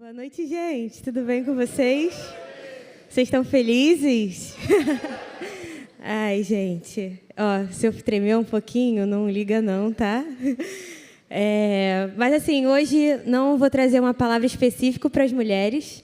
Boa noite, gente. Tudo bem com vocês? Vocês estão felizes? Ai, gente. Ó, se eu tremer um pouquinho, não liga não, tá? Mas assim, hoje não vou trazer uma palavra específica para as mulheres,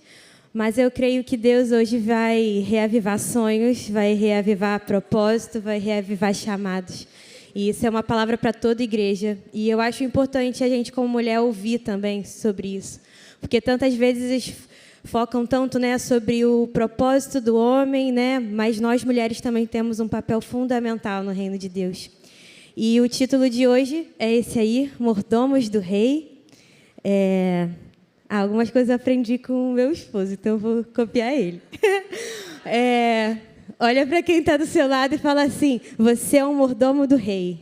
mas eu creio que Deus hoje vai reavivar sonhos, vai reavivar propósito, vai reavivar chamados. E isso é uma palavra para toda a igreja. E eu acho importante a gente, como mulher, ouvir também sobre isso. Porque tantas vezes eles focam tanto, né, sobre o propósito do homem, né, mas nós mulheres também temos um papel fundamental no reino de Deus. E o título de hoje é esse aí, Mordomos do Rei. Algumas coisas eu aprendi com o meu esposo, então eu vou copiar ele. Olha para quem está do seu lado e fala assim: você é um mordomo do rei.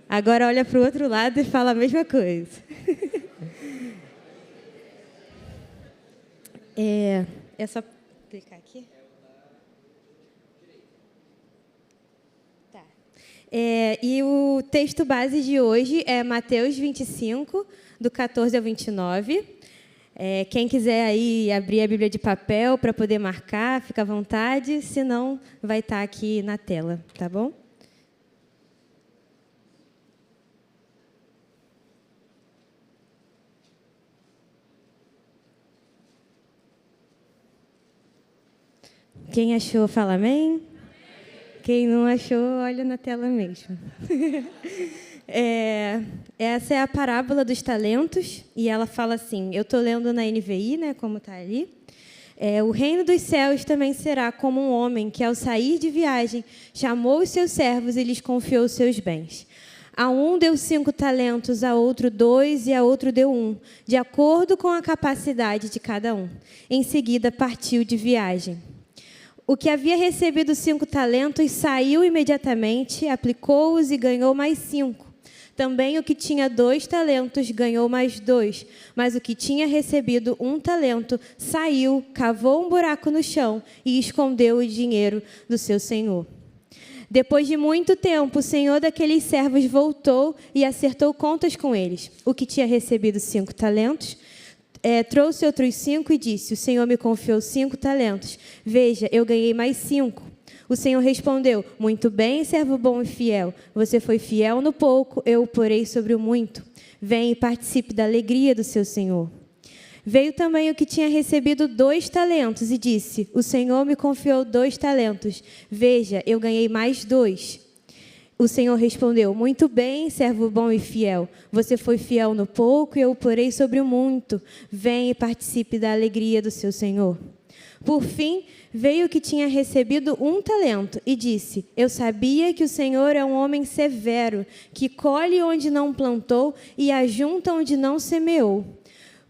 Agora olha para o outro lado e fala a mesma coisa. É só clicar aqui? Tá. E o texto base de hoje é Mateus 25, do 14 ao 29. Quem quiser aí abrir a Bíblia de papel para poder marcar, fica à vontade, senão vai estar aqui na tela, tá bom? Quem achou, fala amém. Quem não achou, olha na tela mesmo. Essa é a parábola dos talentos, e ela fala assim, eu estou lendo na NVI, né, como está ali. O reino dos céus também será como um homem que, ao sair de viagem, chamou os seus servos e lhes confiou os seus bens. A um deu 5 talentos, a outro 2 e a outro deu 1, de acordo com a capacidade de cada um. Em seguida, partiu de viagem. O que havia recebido 5 talentos saiu imediatamente, aplicou-os e ganhou mais 5. Também o que tinha 2 talentos ganhou mais 2. Mas o que tinha recebido 1 talento saiu, cavou um buraco no chão e escondeu o dinheiro do seu senhor. Depois de muito tempo, o senhor daqueles servos voltou e acertou contas com eles. O que tinha recebido 5 talentos trouxe outros 5 e disse: o Senhor me confiou 5 talentos. Veja, eu ganhei mais 5. O Senhor respondeu: muito bem, servo bom e fiel. Você foi fiel no pouco, eu o porei sobre o muito. Vem e participe da alegria do seu Senhor. Veio também o que tinha recebido 2 talentos e disse: o Senhor me confiou 2 talentos. Veja, eu ganhei mais 2. O Senhor respondeu: muito bem, servo bom e fiel. Você foi fiel no pouco e eu o porei sobre o muito. Vem e participe da alegria do seu Senhor. Por fim, veio o que tinha recebido 1 talento e disse: eu sabia que o Senhor é um homem severo, que colhe onde não plantou e ajunta onde não semeou.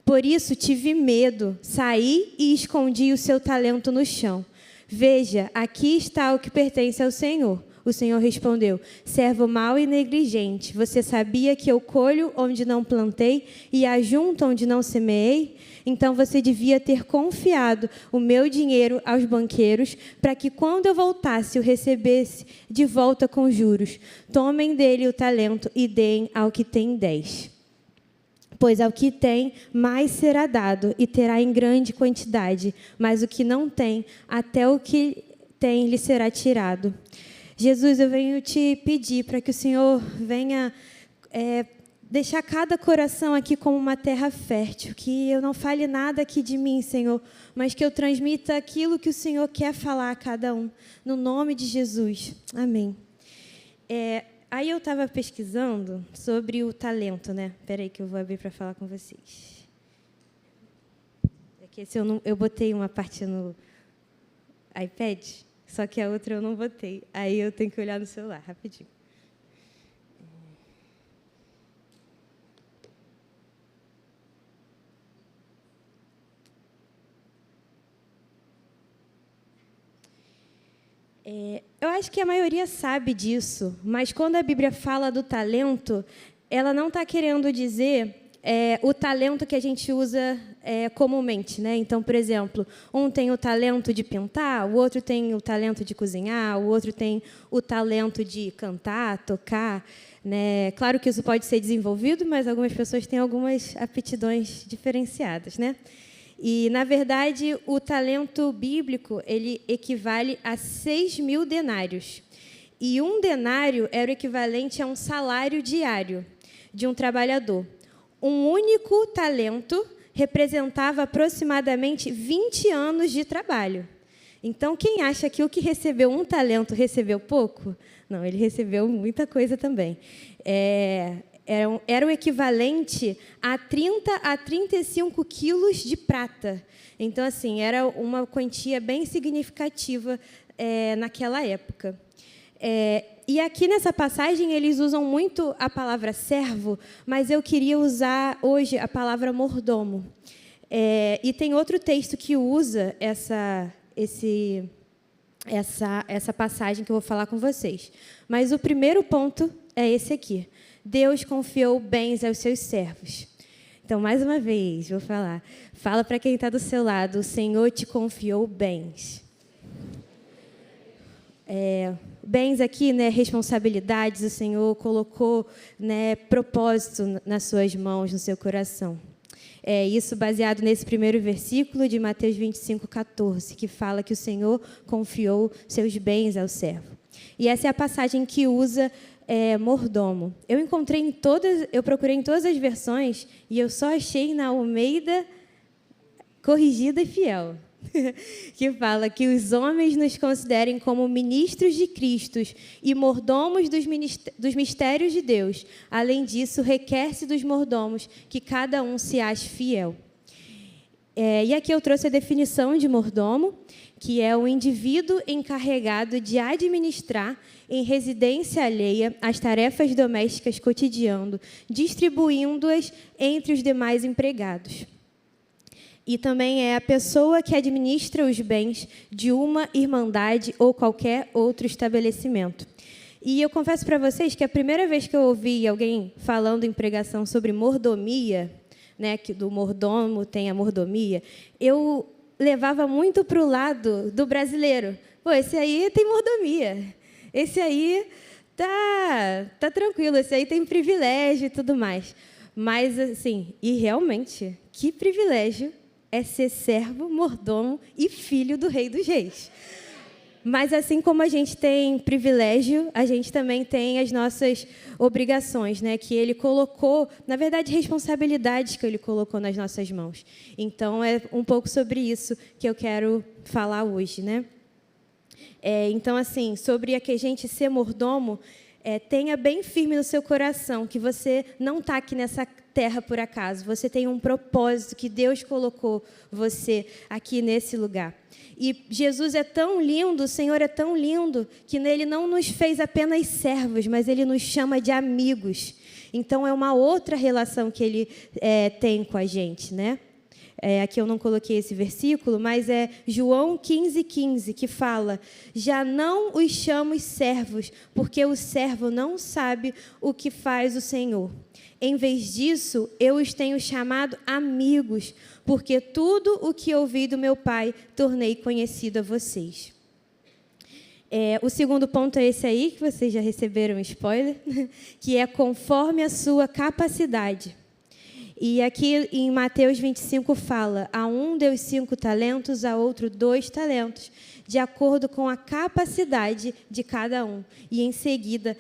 Por isso tive medo, saí e escondi o seu talento no chão. Veja, aqui está o que pertence ao Senhor. O Senhor respondeu: servo mau e negligente, você sabia que eu colho onde não plantei e ajunto onde não semeei? Então você devia ter confiado o meu dinheiro aos banqueiros, para que quando eu voltasse o recebesse de volta com juros. Tomem dele o talento e deem ao que tem 10. Pois ao que tem, mais será dado e terá em grande quantidade, mas o que não tem, até o que tem lhe será tirado. Jesus, eu venho te pedir para que o Senhor venha deixar cada coração aqui como uma terra fértil, que eu não fale nada aqui de mim, Senhor, mas que eu transmita aquilo que o Senhor quer falar a cada um, no nome de Jesus. Amém. Aí eu estava pesquisando sobre o talento, né? Espera aí que eu vou abrir para falar com vocês. Aqui, eu botei uma parte no iPad, só que a outra eu não botei. Aí eu tenho que olhar no celular, rapidinho. Eu acho que a maioria sabe disso, mas quando a Bíblia fala do talento, ela não está querendo dizer o talento que a gente usa comumente, né? Então, por exemplo, um tem o talento de pintar, o outro tem o talento de cozinhar, o outro tem o talento de cantar, tocar, né? Claro que isso pode ser desenvolvido, mas algumas pessoas têm algumas aptidões diferenciadas, né? E, na verdade, o talento bíblico ele equivale a 6.000 denários. E um denário era o equivalente a um salário diário de um trabalhador. Um único talento representava aproximadamente 20 anos de trabalho. Então, quem acha que o que recebeu um talento recebeu pouco? Não, ele recebeu muita coisa também. Era o equivalente a 30 a 35 quilos de prata. Então, assim, era uma quantia bem significativa naquela época. E aqui nessa passagem eles usam muito a palavra servo, mas eu queria usar hoje a palavra mordomo. E tem outro texto que usa essa passagem que eu vou falar com vocês. Mas o primeiro ponto é esse aqui. Deus confiou bens aos seus servos. Então, mais uma vez, vou falar. Fala para quem está do seu lado, o Senhor te confiou bens. Bens aqui, né, responsabilidades, o Senhor colocou, né, propósito nas suas mãos, no seu coração. Isso baseado nesse primeiro versículo de Mateus 25:14, que fala que o Senhor confiou seus bens ao servo. E essa é a passagem que usa mordomo. Eu procurei em todas as versões e eu só achei na Almeida Corrigida e Fiel. Que fala que os homens nos considerem como ministros de Cristo e mordomos dos mistérios de Deus. Além disso, requer-se dos mordomos que cada um se ache fiel. E aqui eu trouxe a definição de mordomo, que é o indivíduo encarregado de administrar em residência alheia as tarefas domésticas cotidiano, distribuindo-as entre os demais empregados. E também é a pessoa que administra os bens de uma irmandade ou qualquer outro estabelecimento. E eu confesso para vocês que a primeira vez que eu ouvi alguém falando em pregação sobre mordomia, né, que do mordomo tem a mordomia, eu levava muito para o lado do brasileiro. Pô, esse aí tem mordomia. Esse aí tá tranquilo, esse aí tem privilégio e tudo mais. Mas, assim, e realmente, que privilégio é ser servo, mordomo e filho do Rei dos Reis. Mas, assim como a gente tem privilégio, a gente também tem as nossas obrigações, né? Que Ele colocou, na verdade, responsabilidades que Ele colocou nas nossas mãos. Então, é um pouco sobre isso que eu quero falar hoje, né? Então, assim, sobre a gente ser mordomo, tenha bem firme no seu coração que você não está aqui nessa terra por acaso. Você tem um propósito que Deus colocou você aqui nesse lugar. E Jesus é tão lindo, o Senhor é tão lindo, que nele não nos fez apenas servos, mas Ele nos chama de amigos. Então, é uma outra relação que Ele tem com a gente, né? Aqui eu não coloquei esse versículo, mas é João 15:15, que fala: já não os chamo servos, porque o servo não sabe o que faz o Senhor. Em vez disso, eu os tenho chamado amigos, porque tudo o que ouvi do meu Pai tornei conhecido a vocês. O segundo ponto é esse aí, que vocês já receberam spoiler, que é conforme a sua capacidade. E aqui em Mateus 25 fala: a um deu 5 talentos, a outro 2 talentos, de acordo com a capacidade de cada um. E em seguida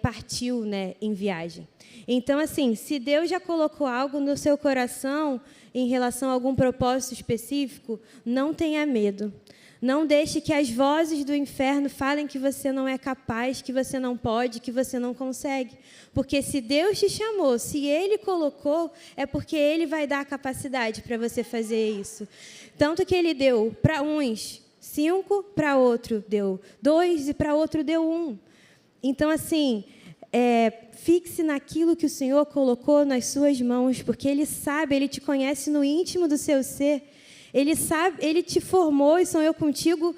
partiu, né, em viagem. Então, assim, se Deus já colocou algo no seu coração em relação a algum propósito específico, não tenha medo. Não deixe que as vozes do inferno falem que você não é capaz, que você não pode, que você não consegue. Porque se Deus te chamou, se Ele colocou, é porque Ele vai dar a capacidade para você fazer isso. Tanto que Ele deu para uns 5, para outro deu 2 e para outro deu 1. Então, assim, fixe naquilo que o Senhor colocou nas suas mãos, porque Ele sabe, Ele te conhece no íntimo do seu ser. Ele sabe, Ele te formou e sonhou contigo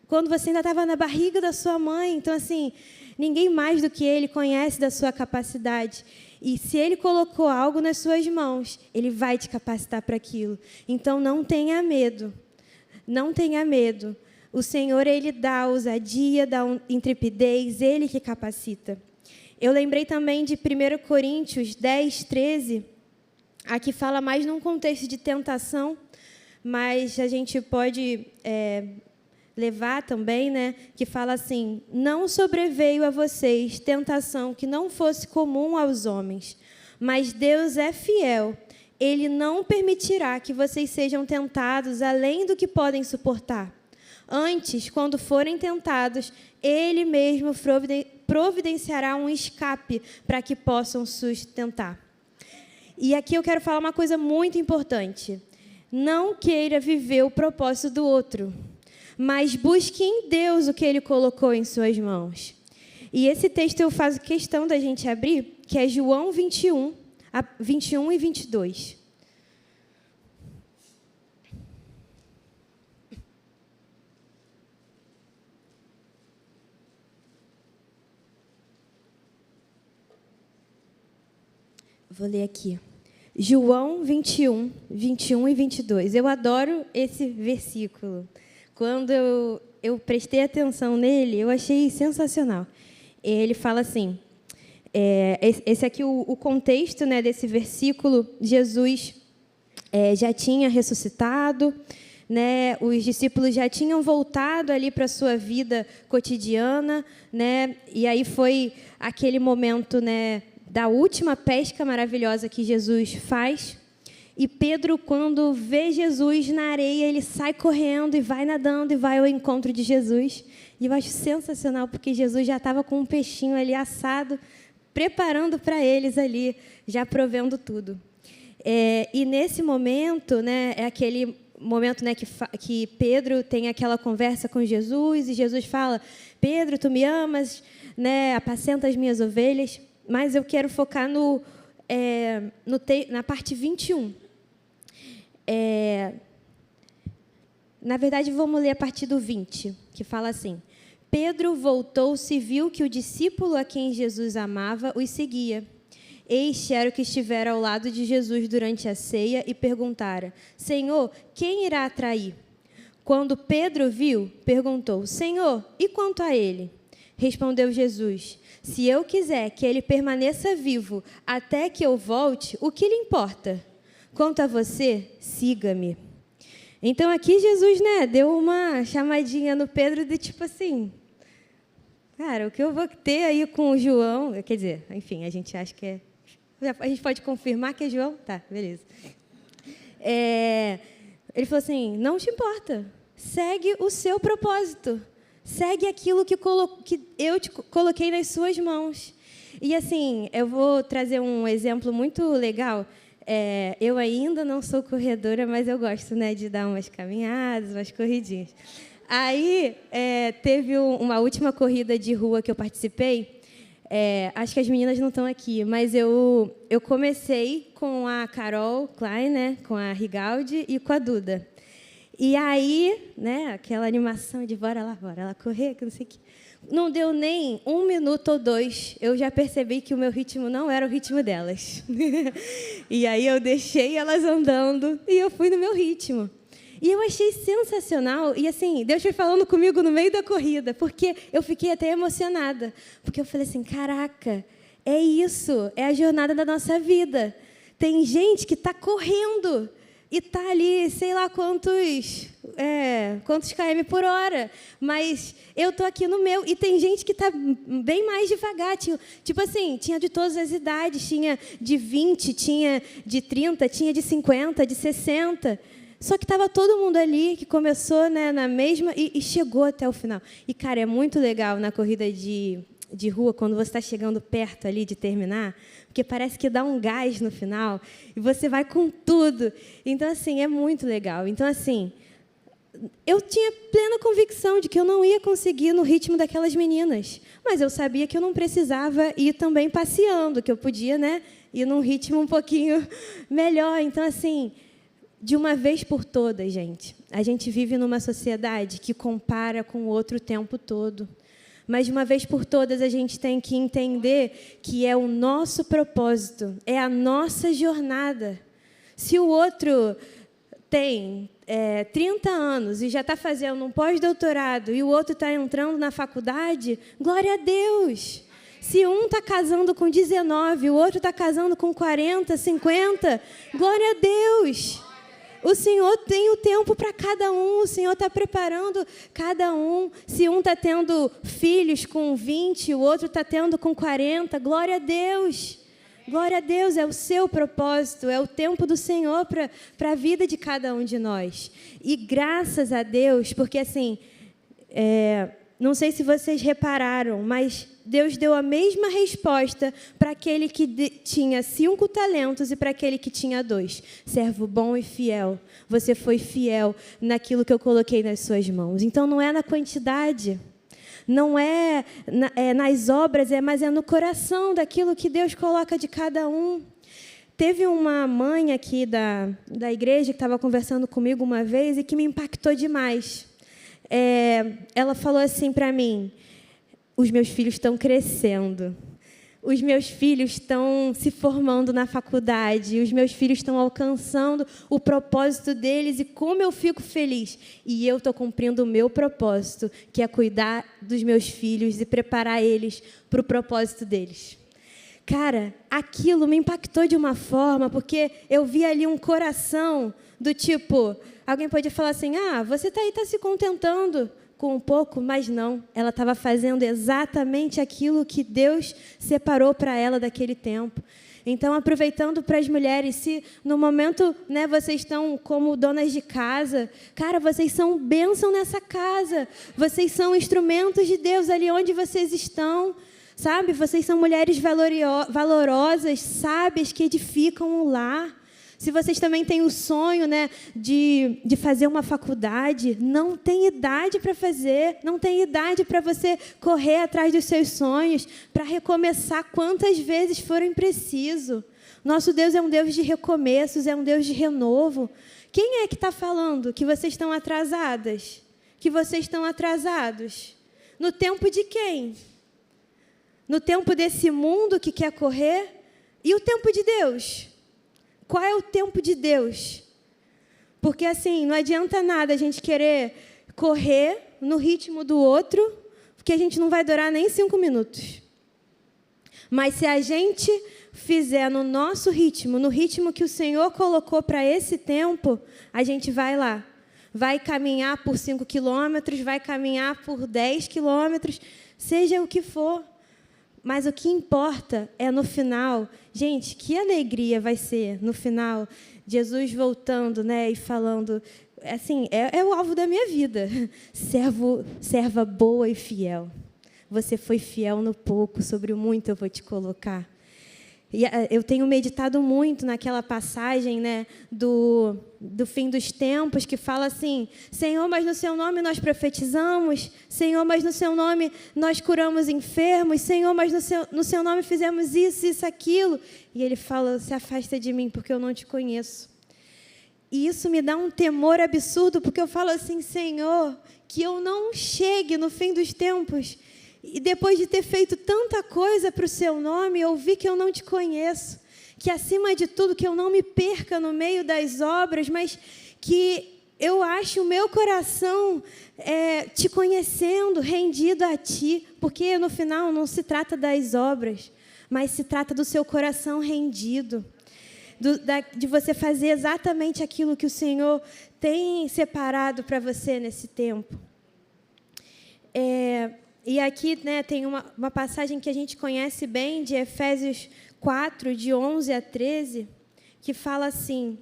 quando você ainda estava na barriga da sua mãe. Então, assim, Ninguém mais do que Ele conhece da sua capacidade. E se Ele colocou algo nas suas mãos, Ele vai te capacitar para aquilo. Então, não tenha medo. Não tenha medo. O Senhor, Ele dá ousadia, dá intrepidez, Ele que capacita. Eu lembrei também de 1 Coríntios 10, 13, aqui fala mais num contexto de tentação, mas a gente pode levar também, né, que fala assim: não sobreveio a vocês tentação que não fosse comum aos homens, mas Deus é fiel. Ele não permitirá que vocês sejam tentados além do que podem suportar. Antes, quando forem tentados, Ele mesmo providenciará um escape para que possam sustentar. E aqui eu quero falar uma coisa muito importante. Não queira viver o propósito do outro, mas busque em Deus o que Ele colocou em suas mãos. E esse texto eu faço questão da gente abrir, que é João 21, 21 e 22. Vou ler aqui. João 21, 21 e 22. Eu adoro esse versículo. Quando eu prestei atenção nele, eu achei sensacional. Ele fala assim, esse aqui, o contexto, né, desse versículo, Jesus já tinha ressuscitado, né, os discípulos já tinham voltado ali para a sua vida cotidiana, né, e aí foi aquele momento, né, da última pesca maravilhosa que Jesus faz. E Pedro, quando vê Jesus na areia, ele sai correndo e vai nadando e vai ao encontro de Jesus. E eu acho sensacional, porque Jesus já estava com um peixinho ali assado, preparando para eles ali, já provendo tudo. E nesse momento, né, é aquele momento, né, que Pedro tem aquela conversa com Jesus, e Jesus fala: Pedro, tu me amas, né, apacenta as minhas ovelhas. Mas eu quero focar na parte 21. Na verdade, vamos ler a partir do 20, que fala assim: Pedro voltou-se e viu que o discípulo a quem Jesus amava os seguia. Este era o que estivera ao lado de Jesus durante a ceia e perguntara: Senhor, quem irá trair? Quando Pedro viu, perguntou: Senhor, e quanto a ele? Respondeu Jesus: se eu quiser que ele permaneça vivo até que eu volte, o que lhe importa? Quanto a você, siga-me. Então, aqui Jesus, né, deu uma chamadinha no Pedro de tipo assim: cara, o que eu vou ter aí com o João? Quer dizer, enfim, a gente acha que é... A gente pode confirmar que é João? Tá, beleza. Ele falou assim: não te importa, segue o seu propósito. Segue aquilo que eu te coloquei nas suas mãos. E, assim, eu vou trazer um exemplo muito legal. Eu ainda não sou corredora, mas eu gosto, né, de dar umas caminhadas, umas corridinhas. Aí, teve uma última corrida de rua que eu participei. Acho que as meninas não estão aqui, mas eu comecei com a Carol Klein, né, com a Rigaldi e com a Duda. E aí, né, aquela animação de bora lá correr, que não sei o quê. Não deu nem 1 minuto ou 2, eu já percebi que o meu ritmo não era o ritmo delas. E aí eu deixei elas andando e eu fui no meu ritmo. E eu achei sensacional. E assim, Deus foi falando comigo no meio da corrida, porque eu fiquei até emocionada. Porque eu falei assim: caraca, é isso, é a jornada da nossa vida. Tem gente que está correndo e está ali, sei lá quantos km por hora, mas eu estou aqui no meu, e tem gente que está bem mais devagar, tipo assim, tinha de todas as idades, tinha de 20, tinha de 30, tinha de 50, de 60, só que estava todo mundo ali, que começou, né, na mesma, e chegou até o final. E, cara, é muito legal na corrida de rua, quando você está chegando perto ali de terminar, porque parece que dá um gás no final, e você vai com tudo. Então, assim, é muito legal. Então, assim, eu tinha plena convicção de que eu não ia conseguir no ritmo daquelas meninas, mas eu sabia que eu não precisava ir também passeando, que eu podia, né, ir num ritmo um pouquinho melhor. Então, assim, de uma vez por todas, gente, a gente vive numa sociedade que compara com o outro o tempo todo. Mas, de uma vez por todas, a gente tem que entender que é o nosso propósito, é a nossa jornada. Se o outro tem 30 anos e já está fazendo um pós-doutorado e o outro está entrando na faculdade, glória a Deus. Se um está casando com 19, o outro está casando com 40, 50, glória a Deus. O Senhor tem o tempo para cada um, o Senhor está preparando cada um. Se um está tendo filhos com 20, o outro está tendo com 40, glória a Deus. Glória a Deus, é o seu propósito, é o tempo do Senhor para a vida de cada um de nós. E graças a Deus, porque assim, não sei se vocês repararam, mas Deus deu a mesma resposta para aquele que tinha 5 talentos e para aquele que tinha 2. Servo bom e fiel, você foi fiel naquilo que eu coloquei nas suas mãos. Então, não é na quantidade, não é nas obras, mas é no coração daquilo que Deus coloca de cada um. Teve uma mãe aqui da igreja que estava conversando comigo uma vez e que me impactou demais. Ela falou assim para mim: os meus filhos estão crescendo, os meus filhos estão se formando na faculdade, os meus filhos estão alcançando o propósito deles e como eu fico feliz. E eu estou cumprindo o meu propósito, que é cuidar dos meus filhos e preparar eles para o propósito deles. Cara, aquilo me impactou de uma forma, porque eu vi ali um coração do tipo, alguém pode falar assim, você está se contentando com um pouco, mas não, ela estava fazendo exatamente aquilo que Deus separou para ela daquele tempo. Então, aproveitando para as mulheres, se no momento, vocês estão como donas de casa, cara, vocês são bênção nessa casa, vocês são instrumentos de Deus ali onde vocês estão, sabe? Vocês são mulheres valorosas, sábias, que edificam o lar. Se vocês também têm o sonho, de fazer uma faculdade, não tem idade para fazer, não tem idade para você correr atrás dos seus sonhos, para recomeçar quantas vezes forem preciso. Nosso Deus é um Deus de recomeços, é um Deus de renovo. Quem é que está falando que vocês estão atrasadas? Que vocês estão atrasados? No tempo de quem? No tempo desse mundo que quer correr? E o tempo de Deus? Qual é o tempo de Deus? Porque, assim, não adianta nada a gente querer correr no ritmo do outro, porque a gente não vai durar nem 5 minutos. Mas se a gente fizer no nosso ritmo, no ritmo que o Senhor colocou para esse tempo, a gente vai lá. Vai caminhar por 5 quilômetros, vai caminhar por 10 quilômetros, seja o que for. Mas o que importa é no final. Gente, que alegria vai ser no final, Jesus voltando, e falando, assim, é o alvo da minha vida. Serva boa e fiel. Você foi fiel no pouco, sobre o muito eu vou te colocar. E eu tenho meditado muito naquela passagem, do fim dos tempos, que fala assim, Senhor, mas no seu nome nós profetizamos, Senhor, mas no seu nome nós curamos enfermos, Senhor, mas no seu nome fizemos isso, aquilo. E ele fala, se afasta de mim, porque eu não te conheço. E isso me dá um temor absurdo, porque eu falo assim, Senhor, que eu não chegue no fim dos tempos e depois de ter feito tanta coisa para o seu nome, eu vi que eu não te conheço, que acima de tudo, que eu não me perca no meio das obras, mas que eu ache o meu coração te conhecendo, rendido a ti, porque no final não se trata das obras, mas se trata do seu coração rendido, de você fazer exatamente aquilo que o Senhor tem separado para você nesse tempo. E aqui tem uma passagem que a gente conhece bem, de Efésios 4, de 11 a 13, que fala assim,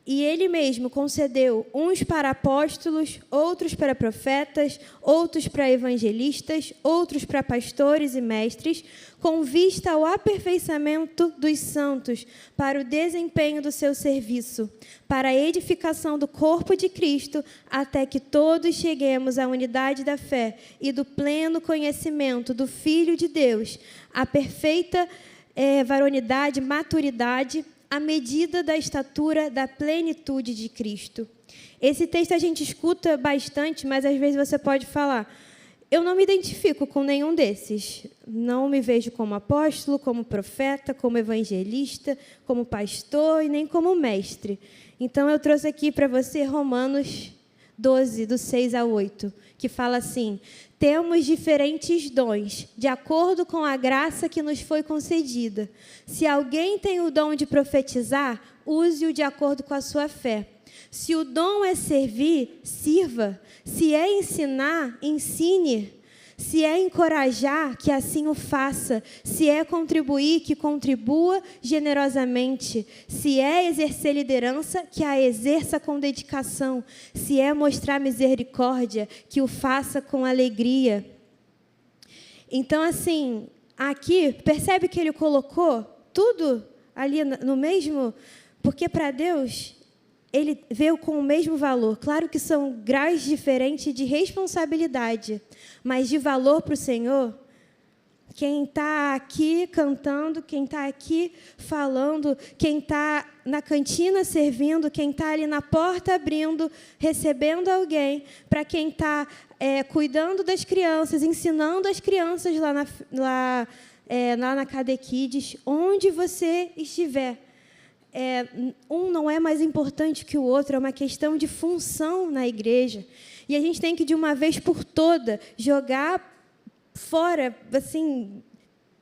e ele mesmo concedeu uns para apóstolos, outros para profetas, outros para evangelistas, outros para pastores e mestres, com vista ao aperfeiçoamento dos santos, para o desempenho do seu serviço, para a edificação do corpo de Cristo, até que todos cheguemos à unidade da fé e do pleno conhecimento do Filho de Deus, à perfeita varonidade, maturidade, à medida da estatura da plenitude de Cristo. Esse texto a gente escuta bastante, mas às vezes você pode falar, eu não me identifico com nenhum desses. Não me vejo como apóstolo, como profeta, como evangelista, como pastor e nem como mestre. Então, eu trouxe aqui para você Romanos 12, do 6 ao 8, que fala assim: temos diferentes dons, de acordo com a graça que nos foi concedida. Se alguém tem o dom de profetizar, use-o de acordo com a sua fé. Se o dom é servir, sirva. Se é ensinar, ensine. Se é encorajar, que assim o faça. Se é contribuir, que contribua generosamente. Se é exercer liderança, que a exerça com dedicação. Se é mostrar misericórdia, que o faça com alegria. Então, assim, aqui, percebe que ele colocou tudo ali no mesmo? Porque para Deus, ele veio com o mesmo valor. Claro que são graus diferentes de responsabilidade, mas de valor para o Senhor, quem está aqui cantando, quem está aqui falando, quem está na cantina servindo, quem está ali na porta abrindo, recebendo alguém, para quem está cuidando das crianças, ensinando as crianças lá na Cade Kids, onde você estiver. Um não é mais importante que o outro, é uma questão de função na igreja. E a gente tem que, de uma vez por todas, jogar fora, assim,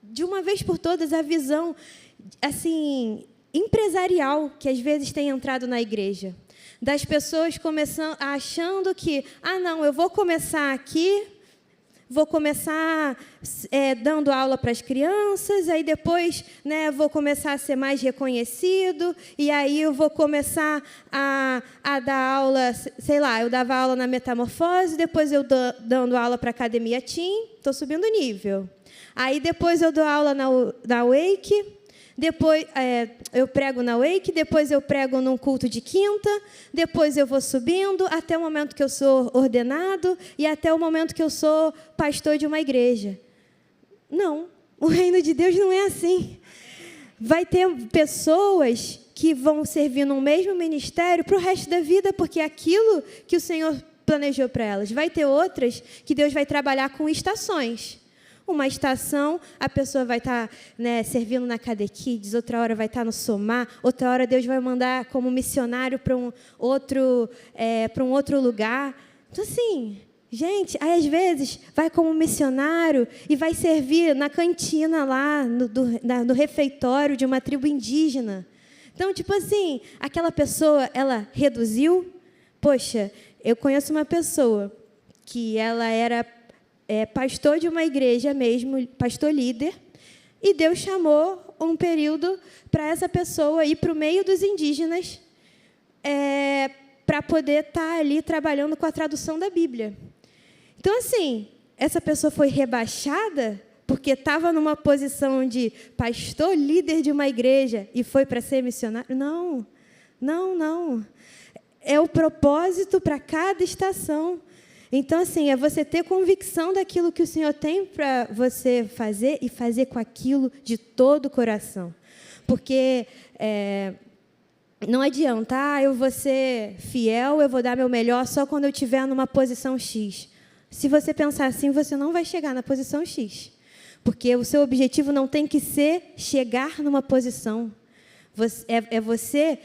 de uma vez por todas, a visão assim, empresarial que às vezes tem entrado na igreja. Das pessoas achando que, não, eu vou começar aqui, vou começar dando aula para as crianças, aí depois, vou começar a ser mais reconhecido, e aí eu vou começar a dar aula, sei lá, eu dava aula na Metamorfose, depois eu dando aula para a Academia Team, estou subindo o nível. Aí depois eu dou aula na Wake, depois eu prego na Wake, depois eu prego num culto de quinta, depois eu vou subindo até o momento que eu sou ordenado e até o momento que eu sou pastor de uma igreja. Não, o reino de Deus não é assim. Vai ter pessoas que vão servir no mesmo ministério para o resto da vida, porque é aquilo que o Senhor planejou para elas. Vai ter outras que Deus vai trabalhar com estações. Uma estação, a pessoa vai estar servindo na Cade Kids, outra hora vai estar no Somar, outra hora Deus vai mandar como missionário para um outro lugar. Então, assim, gente, aí às vezes vai como missionário e vai servir na cantina lá, no refeitório de uma tribo indígena. Então, tipo assim, aquela pessoa, ela reduziu. Poxa, eu conheço uma pessoa que ela era pastor de uma igreja mesmo, pastor líder, e Deus chamou um período para essa pessoa ir para o meio dos indígenas para poder estar ali trabalhando com a tradução da Bíblia. Então, assim, essa pessoa foi rebaixada porque estava numa posição de pastor líder de uma igreja e foi para ser missionário? Não, não, não. É o propósito para cada estação. Então, assim, é você ter convicção daquilo que o Senhor tem para você fazer e fazer com aquilo de todo o coração. Porque não adianta, eu vou ser fiel, eu vou dar meu melhor só quando eu estiver numa posição X. Se você pensar assim, você não vai chegar na posição X. Porque o seu objetivo não tem que ser chegar numa posição. É você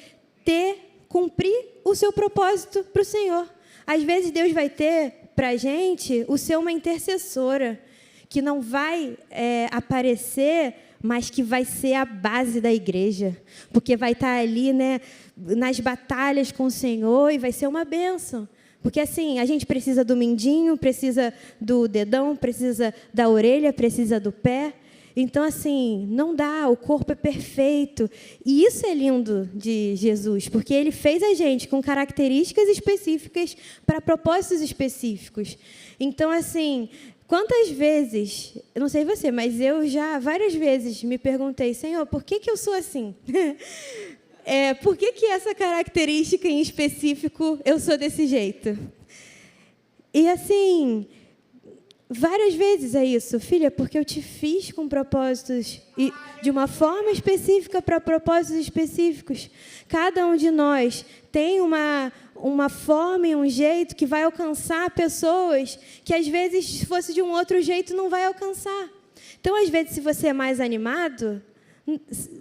cumprir o seu propósito para o Senhor. Às vezes, Deus vai ter para a gente o ser uma intercessora, que não vai aparecer, mas que vai ser a base da igreja. Porque vai estar ali, nas batalhas com o Senhor, e vai ser uma bênção. Porque, assim, a gente precisa do mindinho, precisa do dedão, precisa da orelha, precisa do pé. Então, assim, não dá, o corpo é perfeito. E isso é lindo de Jesus, porque ele fez a gente com características específicas para propósitos específicos. Então, assim, quantas vezes, eu não sei você, mas eu já várias vezes me perguntei, Senhor, por que eu sou assim? Por que essa característica em específico eu sou desse jeito? E, assim, várias vezes é isso, filha, porque eu te fiz com propósitos e de uma forma específica para propósitos específicos. Cada um de nós tem uma forma e um jeito que vai alcançar pessoas que, às vezes, se fosse de um outro jeito, não vai alcançar. Então, às vezes, se você é mais animado,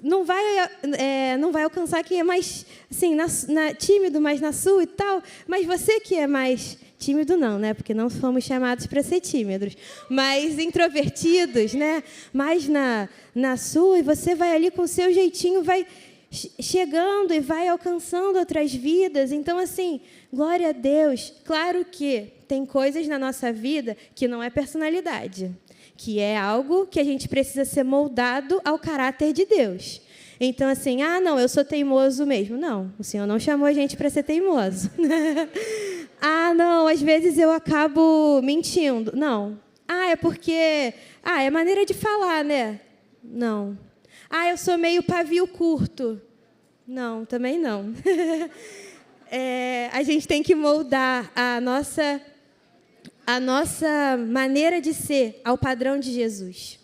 não vai alcançar quem é mais assim, tímido, mais na sua e tal. Mas você que é mais tímido, não, né? Porque não fomos chamados para ser tímidos. Mas introvertidos, né? Mais na sua, e você vai ali com o seu jeitinho, vai chegando e vai alcançando outras vidas. Então, assim, glória a Deus. Claro que tem coisas na nossa vida que não é personalidade, que é algo que a gente precisa ser moldado ao caráter de Deus. Então, assim, não, eu sou teimoso mesmo. Não, o Senhor não chamou a gente para ser teimoso. Não, às vezes eu acabo mentindo. Não. É porque... é maneira de falar, né? Não. Eu sou meio pavio curto. Não, também não. A gente tem que moldar a nossa maneira de ser ao padrão de Jesus.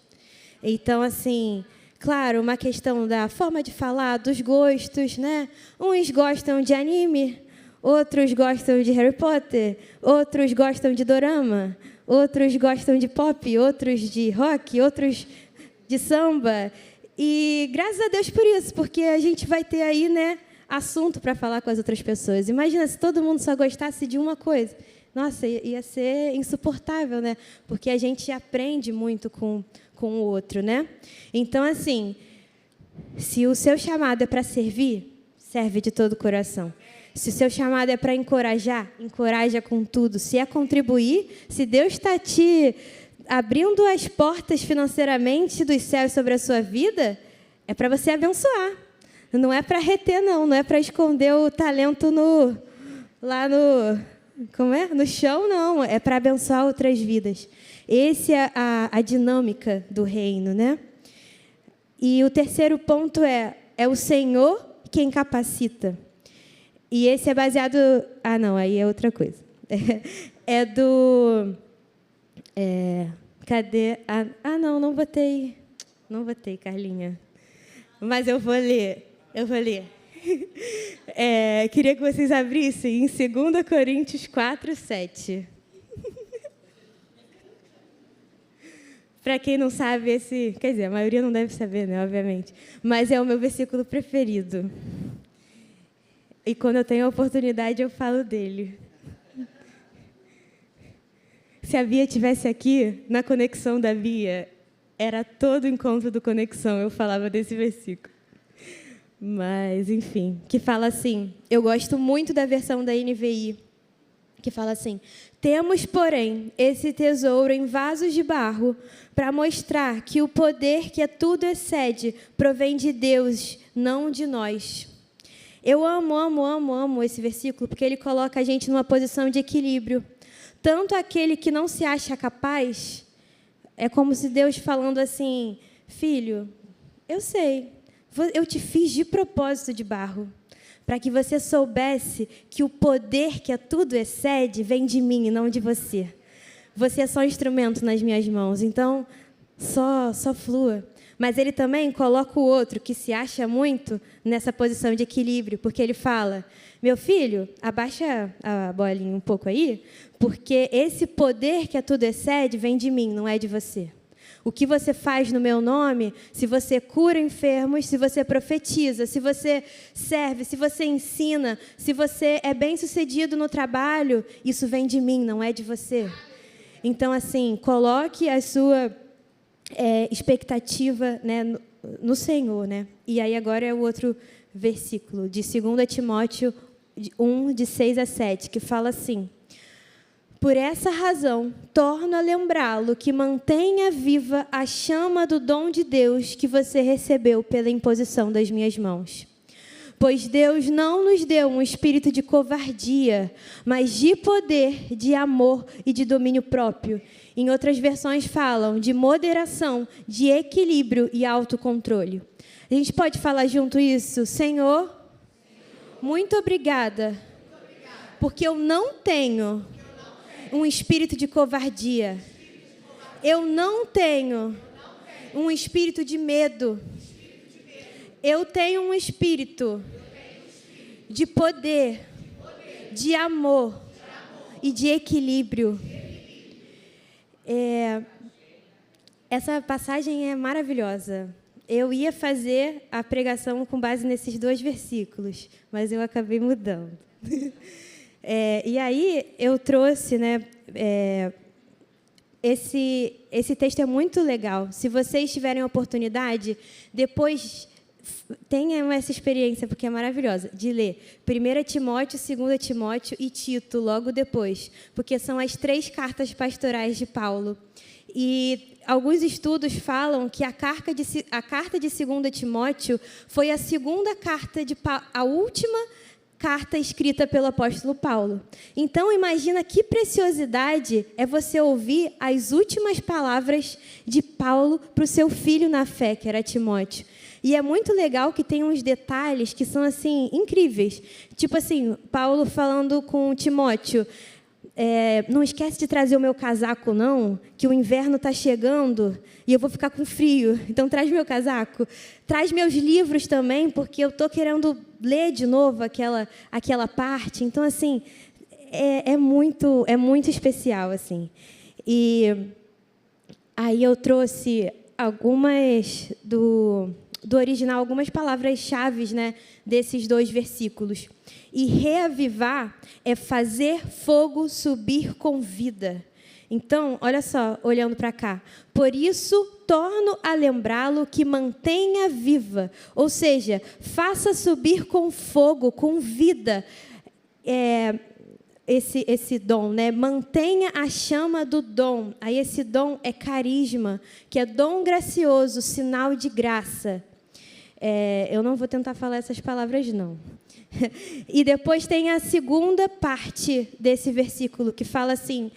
Então, assim, claro, uma questão da forma de falar, dos gostos, né? Uns gostam de anime, outros gostam de Harry Potter, outros gostam de dorama, outros gostam de pop, outros de rock, outros de samba. E graças a Deus por isso, porque a gente vai ter aí, né, assunto para falar com as outras pessoas. Imagina se todo mundo só gostasse de uma coisa. Nossa, ia ser insuportável, né? Porque a gente aprende muito com o outro, né? Então, assim, se o seu chamado é para servir, serve de todo o coração. Se o seu chamado é para encorajar, encoraja com tudo. Se é contribuir, se Deus está te abrindo as portas financeiramente dos céus sobre a sua vida, é para você abençoar. Não é para reter, não. Não é para esconder o talento lá no chão, não. É para abençoar outras vidas. Essa é a dinâmica do reino, né? E o terceiro ponto é o Senhor quem capacita. E esse é baseado... não, aí é outra coisa. Cadê? Não botei. Não botei, Carlinha. Mas eu vou ler. Queria que vocês abrissem em 2 Coríntios 4, 7. Para quem não sabe, quer dizer, a maioria não deve saber, né, obviamente, mas é o meu versículo preferido. E quando eu tenho a oportunidade, eu falo dele. Se a Bia estivesse aqui, na conexão da Bia, era todo encontro do Conexão, eu falava desse versículo. Mas, enfim, que fala assim, eu gosto muito da versão da NVI, que fala assim: temos, porém, esse tesouro em vasos de barro, para mostrar que o poder que a tudo excede provém de Deus, não de nós. Eu amo esse versículo, porque ele coloca a gente numa posição de equilíbrio. Tanto aquele que não se acha capaz, é como se Deus falando assim: filho, eu sei, eu te fiz de propósito de barro, para que você soubesse que o poder que a tudo excede vem de mim e não de você. Você é só um instrumento nas minhas mãos, então só flua. Mas ele também coloca o outro, que se acha muito, nessa posição de equilíbrio, porque ele fala: meu filho, abaixa a bolinha um pouco aí, porque esse poder que a tudo excede vem de mim, não é de você. O que você faz no meu nome, se você cura enfermos, se você profetiza, se você serve, se você ensina, se você é bem-sucedido no trabalho, isso vem de mim, não é de você. Então, assim, coloque a sua expectativa, né, no Senhor, né? E aí agora é o outro versículo, de 2 Timóteo 1, de 6 a 7, que fala assim: por essa razão, torno a lembrá-lo que mantenha viva a chama do dom de Deus que você recebeu pela imposição das minhas mãos. Pois Deus não nos deu um espírito de covardia, mas de poder, de amor e de domínio próprio. Em outras versões falam de moderação, de equilíbrio e autocontrole. A gente pode falar junto isso? Senhor, muito obrigada, porque eu não tenho um espírito de covardia. Eu não tenho um espírito de medo. Eu tenho um espírito de poder, de amor e de equilíbrio. Essa passagem é maravilhosa. Eu ia fazer a pregação com base nesses 2 versículos, mas eu acabei mudando. E aí eu trouxe, né? Esse texto é muito legal. Se vocês tiverem oportunidade, depois tenham essa experiência, porque é maravilhosa, de ler 1 Timóteo, 2 Timóteo e Tito logo depois, porque são as 3 cartas pastorais de Paulo. E alguns estudos falam que a carta de 2 Timóteo foi a segunda carta a última carta escrita pelo apóstolo Paulo. Então, imagina que preciosidade é você ouvir as últimas palavras de Paulo para o seu filho na fé, que era Timóteo. E é muito legal que tem uns detalhes que são assim incríveis. Tipo assim, Paulo falando com Timóteo: não esquece de trazer o meu casaco, não, que o inverno está chegando e eu vou ficar com frio. Então, traz meu casaco. Traz meus livros também, porque eu estou querendo ler de novo aquela parte. Então, assim, é muito especial, assim. E aí eu trouxe algumas do original, algumas palavras-chave, né, desses 2 versículos. E reavivar é fazer fogo subir com vida. Então, olha só, olhando para cá. Por isso, torno a lembrá-lo que mantenha viva. Ou seja, faça subir com fogo, com vida, esse dom, né? Mantenha a chama do dom. Aí esse dom é carisma, que é dom gracioso, sinal de graça. Eu não vou tentar falar essas palavras, não. E depois tem a segunda parte desse versículo, que fala assim: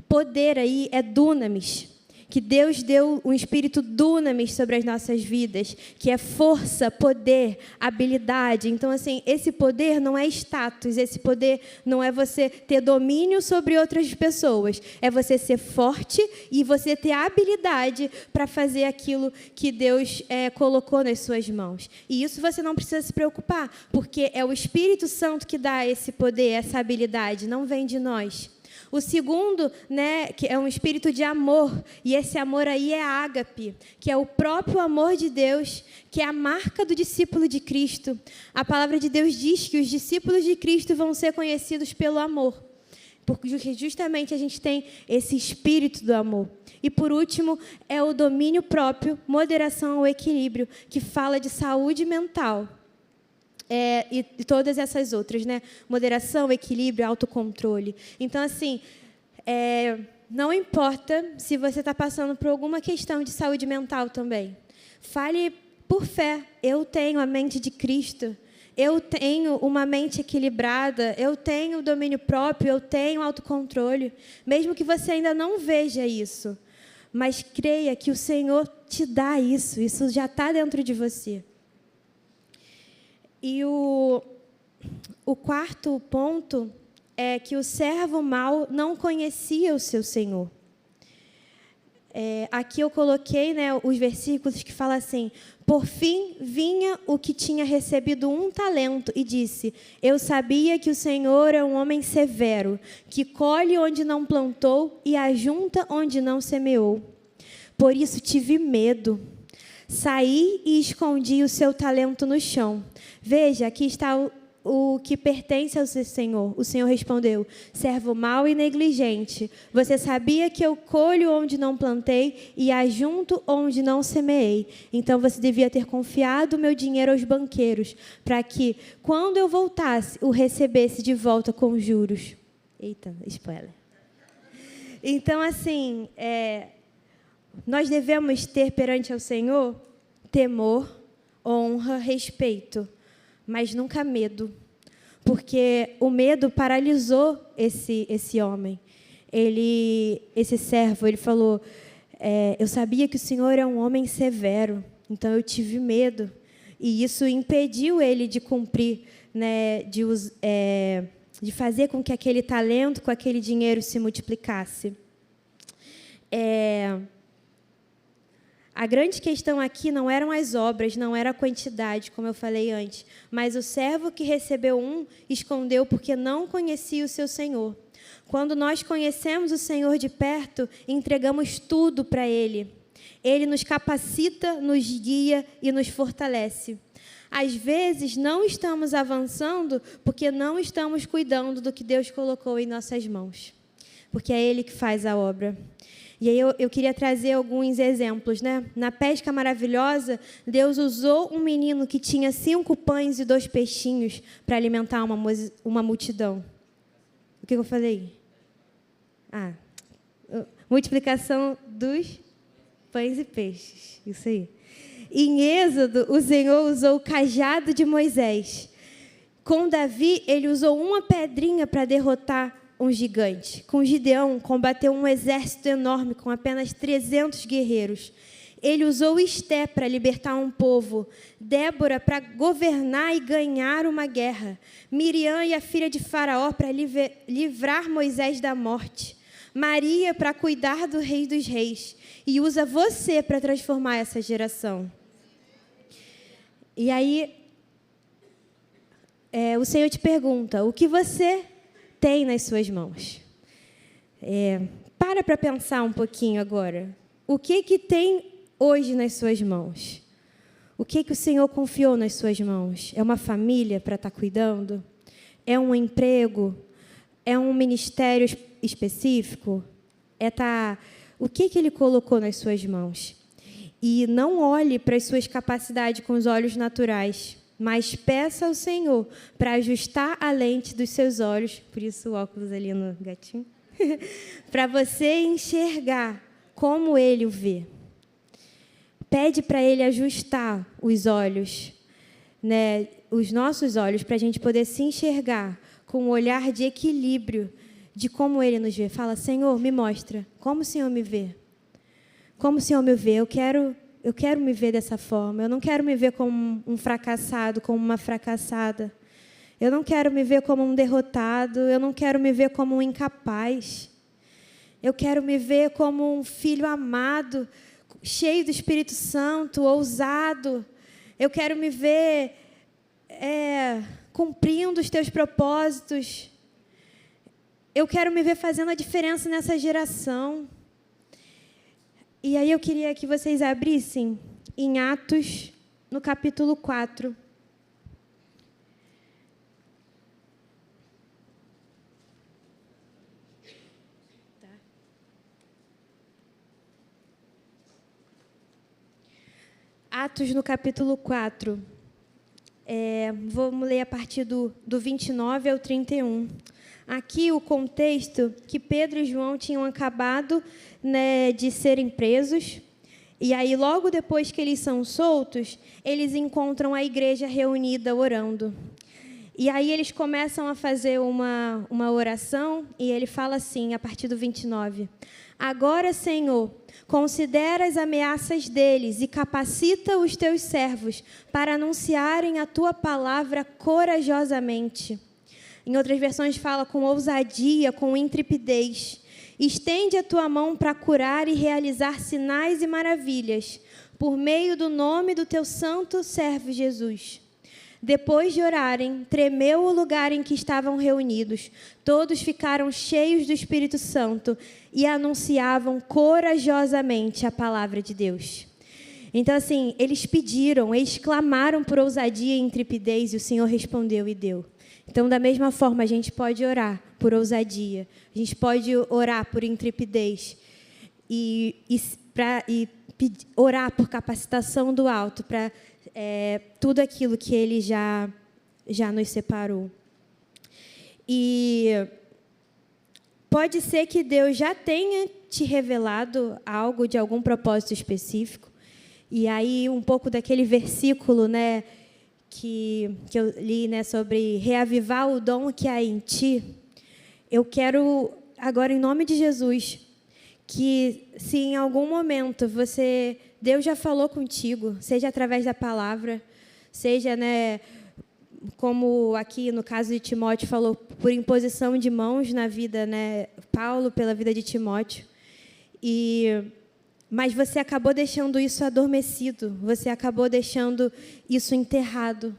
poder aí é dunamis, que Deus deu um espírito dunamis sobre as nossas vidas, que é força, poder, habilidade. Então, assim, esse poder não é status, esse poder não é você ter domínio sobre outras pessoas, é você ser forte e você ter habilidade para fazer aquilo que Deus colocou nas suas mãos. E isso você não precisa se preocupar, porque é o Espírito Santo que dá esse poder, essa habilidade, não vem de nós. O segundo, né, que é um espírito de amor, e esse amor aí é ágape, que é o próprio amor de Deus, que é a marca do discípulo de Cristo. A palavra de Deus diz que os discípulos de Cristo vão ser conhecidos pelo amor, porque justamente a gente tem esse espírito do amor. E, por último, é o domínio próprio, moderação ou equilíbrio, que fala de saúde mental. E todas essas outras, né? Moderação, equilíbrio, autocontrole. Então, assim, não importa se você está passando por alguma questão de saúde mental também. Fale por fé. Eu tenho a mente de Cristo. Eu tenho uma mente equilibrada. Eu tenho domínio próprio. Eu tenho autocontrole. Mesmo que você ainda não veja isso. Mas creia que o Senhor te dá isso. Isso já está dentro de você. E o quarto ponto é que o servo mau não conhecia o seu senhor. Aqui eu coloquei, né, os versículos que falam assim: por fim vinha o que tinha recebido 1 talento e disse: eu sabia que o Senhor é um homem severo, que colhe onde não plantou e ajunta onde não semeou. Por isso tive medo. Saí e escondi o seu talento no chão. Veja, aqui está o que pertence ao seu senhor. O Senhor respondeu: servo mau e negligente, você sabia que eu colho onde não plantei e ajunto onde não semeei. Então você devia ter confiado o meu dinheiro aos banqueiros, para que, quando eu voltasse, o recebesse de volta com juros. Eita, spoiler. Então, assim, nós devemos ter perante ao Senhor temor, honra, respeito, mas nunca medo, porque o medo paralisou esse homem. Esse servo, ele falou: eu sabia que o Senhor é um homem severo, então eu tive medo, e isso impediu ele de cumprir, né, de fazer com que aquele talento, com aquele dinheiro se multiplicasse. A grande questão aqui não eram as obras, não era a quantidade, como eu falei antes, mas o servo que recebeu um escondeu porque não conhecia o seu senhor. Quando nós conhecemos o Senhor de perto, entregamos tudo para Ele. Ele nos capacita, nos guia e nos fortalece. Às vezes, não estamos avançando porque não estamos cuidando do que Deus colocou em nossas mãos, porque é Ele que faz a obra. E aí eu queria trazer alguns exemplos, né? Na pesca maravilhosa, Deus usou um menino que tinha 5 pães e 2 peixinhos para alimentar uma multidão. O que eu falei? Multiplicação dos pães e peixes. Isso aí. Em Êxodo, o Senhor usou o cajado de Moisés. Com Davi, ele usou uma pedrinha para derrotar um gigante. Com Gideão, combateu um exército enorme com apenas 300 guerreiros. Ele usou Esté para libertar um povo, Débora para governar e ganhar uma guerra, Miriam e a filha de Faraó para livrar Moisés da morte, Maria para cuidar do Rei dos Reis, e usa você para transformar essa geração. E aí, o Senhor te pergunta, o que você tem nas suas mãos? Para pensar um pouquinho agora. O que tem hoje nas suas mãos? O que o Senhor confiou nas suas mãos? É uma família para estar cuidando? É um emprego? É um ministério específico? O que Ele colocou nas suas mãos? E não olhe para as suas capacidades com os olhos naturais, mas peça ao Senhor para ajustar a lente dos seus olhos, por isso o óculos ali no gatinho, para você enxergar como Ele o vê. Pede para Ele ajustar os olhos, né, os nossos olhos, para a gente poder se enxergar com um olhar de equilíbrio de como Ele nos vê. Fala, Senhor, me mostra como o Senhor me vê. Como o Senhor me vê, eu quero me ver dessa forma. Eu não quero me ver como um fracassado, como uma fracassada. Eu não quero me ver como um derrotado. Eu não quero me ver como um incapaz. Eu quero me ver como um filho amado, cheio do Espírito Santo, ousado. Eu quero me ver cumprindo os teus propósitos. Eu quero me ver fazendo a diferença nessa geração. E aí eu queria que vocês abrissem em Atos, no capítulo 4. Atos, no capítulo 4. Vamos ler a partir do 29 ao 31. Aqui o contexto que Pedro e João tinham acabado, né, de serem presos. E aí, logo depois que eles são soltos, eles encontram a igreja reunida orando. E aí eles começam a fazer uma oração, e ele fala assim, a partir do 29. Agora, Senhor, considera as ameaças deles e capacita os teus servos para anunciarem a tua palavra corajosamente. Em outras versões fala com ousadia, com intrepidez. Estende a tua mão para curar e realizar sinais e maravilhas, por meio do nome do teu santo servo Jesus. Depois de orarem, tremeu o lugar em que estavam reunidos. Todos ficaram cheios do Espírito Santo e anunciavam corajosamente a palavra de Deus. Então, assim, eles pediram, eles clamaram por ousadia e intrepidez, e o Senhor respondeu e deu. Então, da mesma forma, a gente pode orar por ousadia, a gente pode orar por intrepidez e orar por capacitação do alto, para tudo aquilo que Ele já nos separou. E pode ser que Deus já tenha te revelado algo de algum propósito específico. E aí, um pouco daquele versículo, né, que eu li, né, sobre reavivar o dom que há em ti. Eu quero, agora, em nome de Jesus, que se em algum momento Deus já falou contigo, seja através da palavra, seja, né, como aqui no caso de Timóteo falou, por imposição de mãos na vida, né, Paulo pela vida de Timóteo. E mas você acabou deixando isso adormecido, você acabou deixando isso enterrado.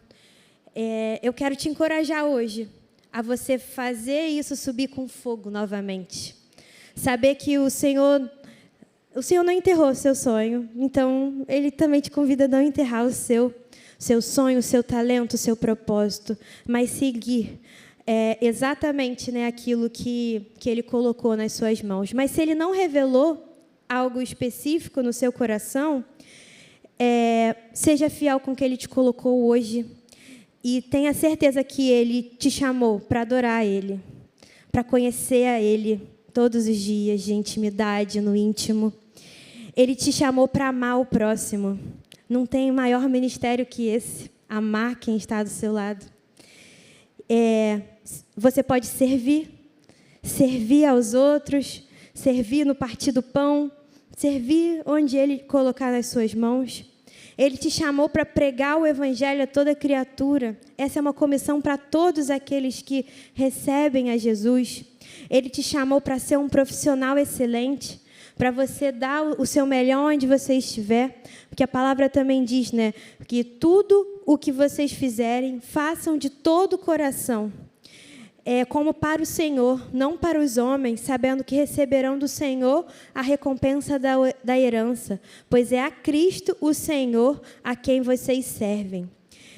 Eu quero te encorajar hoje a você fazer isso subir com fogo novamente. Saber que o Senhor não enterrou o seu sonho, então Ele também te convida a não enterrar o seu sonho, o seu talento, o seu propósito, mas seguir exatamente, né, aquilo que Ele colocou nas suas mãos. Mas se Ele não revelou algo específico no seu coração, seja fiel com o que Ele te colocou hoje e tenha certeza que Ele te chamou para adorar a Ele, para conhecer a Ele todos os dias de intimidade, no íntimo. Ele te chamou para amar o próximo. Não tem maior ministério que esse, amar quem está do seu lado. Você pode servir aos outros, servir no partir do pão, servir onde Ele colocar nas suas mãos. Ele te chamou para pregar o Evangelho a toda criatura. Essa é uma comissão para todos aqueles que recebem a Jesus. Ele te chamou para ser um profissional excelente, para você dar o seu melhor onde você estiver. Porque a palavra também diz, né, que tudo o que vocês fizerem, façam de todo o coração. Como para o Senhor, não para os homens, sabendo que receberão do Senhor a recompensa da herança, pois é a Cristo, o Senhor, a quem vocês servem.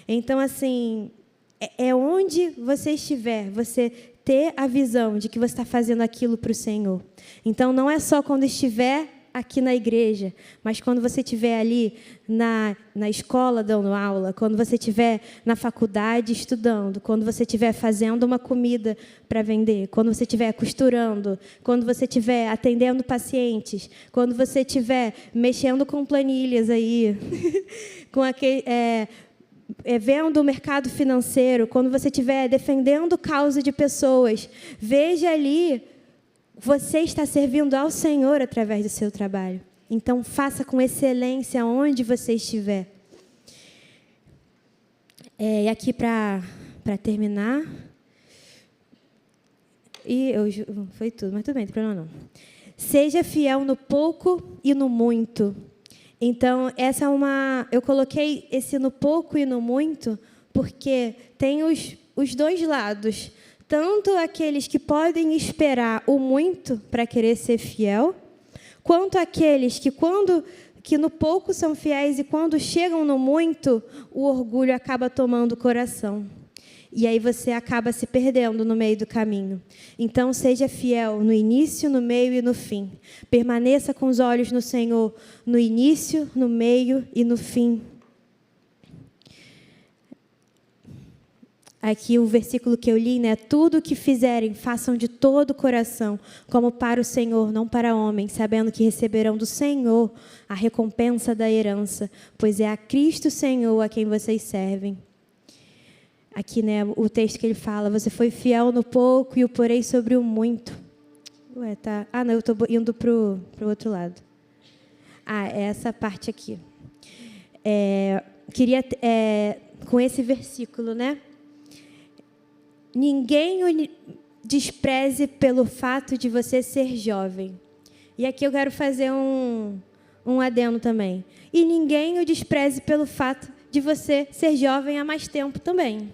Então, assim, onde você estiver, você ter a visão de que você está fazendo aquilo para o Senhor. Então, não é só quando estiver aqui na igreja, mas quando você estiver ali na escola dando aula, quando você estiver na faculdade estudando, quando você estiver fazendo uma comida para vender, quando você estiver costurando, quando você estiver atendendo pacientes, quando você estiver mexendo com planilhas aí, com vendo o mercado financeiro, quando você estiver defendendo causa de pessoas, veja ali, você está servindo ao Senhor através do seu trabalho. Então, faça com excelência onde você estiver. E aqui, para terminar... foi tudo, mas tudo bem, não tem problema não. Seja fiel no pouco e no muito. Então, eu coloquei esse no pouco e no muito, porque tem os dois lados. Tanto aqueles que podem esperar o muito para querer ser fiel, quanto aqueles que no pouco são fiéis e quando chegam no muito, o orgulho acaba tomando o coração. E aí você acaba se perdendo no meio do caminho. Então, seja fiel no início, no meio e no fim. Permaneça com os olhos no Senhor, no início, no meio e no fim. Aqui o versículo que eu li, né? Tudo o que fizerem, façam de todo o coração, como para o Senhor, não para homens, sabendo que receberão do Senhor a recompensa da herança, pois é a Cristo Senhor a quem vocês servem. Aqui, né, o texto que ele fala, você foi fiel no pouco e o porei sobre o muito. Não, eu estou indo para o outro lado. É essa parte aqui. Queria, com esse versículo, né? Ninguém o despreze pelo fato de você ser jovem. E aqui eu quero fazer um adendo também. E ninguém o despreze pelo fato de você ser jovem há mais tempo também.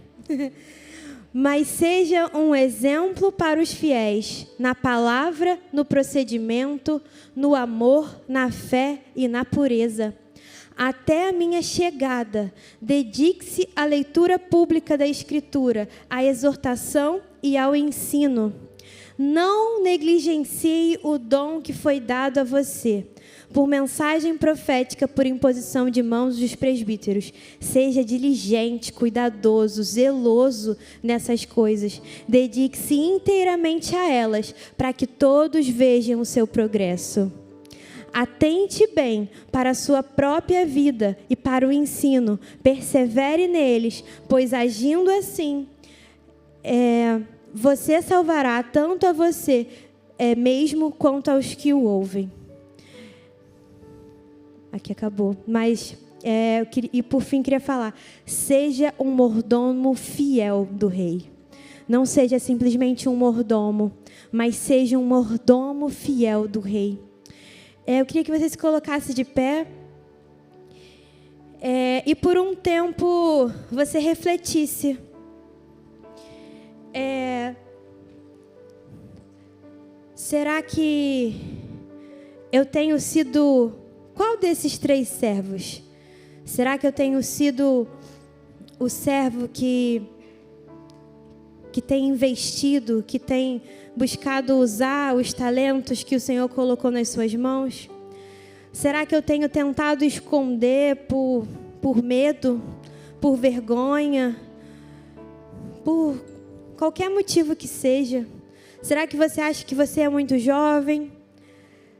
Mas seja um exemplo para os fiéis, na palavra, no procedimento, no amor, na fé e na pureza. Até a minha chegada, dedique-se à leitura pública da Escritura, à exortação e ao ensino. Não negligencie o dom que foi dado a você, por mensagem profética, por imposição de mãos dos presbíteros. Seja diligente, cuidadoso, zeloso nessas coisas. Dedique-se inteiramente a elas, para que todos vejam o seu progresso. Atente bem para a sua própria vida e para o ensino. Persevere neles, pois agindo assim, você salvará tanto a você mesmo quanto aos que o ouvem. Aqui acabou. Mas, e por fim, queria falar. Seja um mordomo fiel do rei. Não seja simplesmente um mordomo, mas seja um mordomo fiel do rei. Eu queria que você se colocasse de pé. E por um tempo você refletisse. Será que eu tenho sido qual desses 3 servos? Será que eu tenho sido o servo que tem investido, que tem buscado usar os talentos que o Senhor colocou nas suas mãos? Será que eu tenho tentado esconder por medo, por vergonha, por qualquer motivo que seja? Será que você acha que você é muito jovem?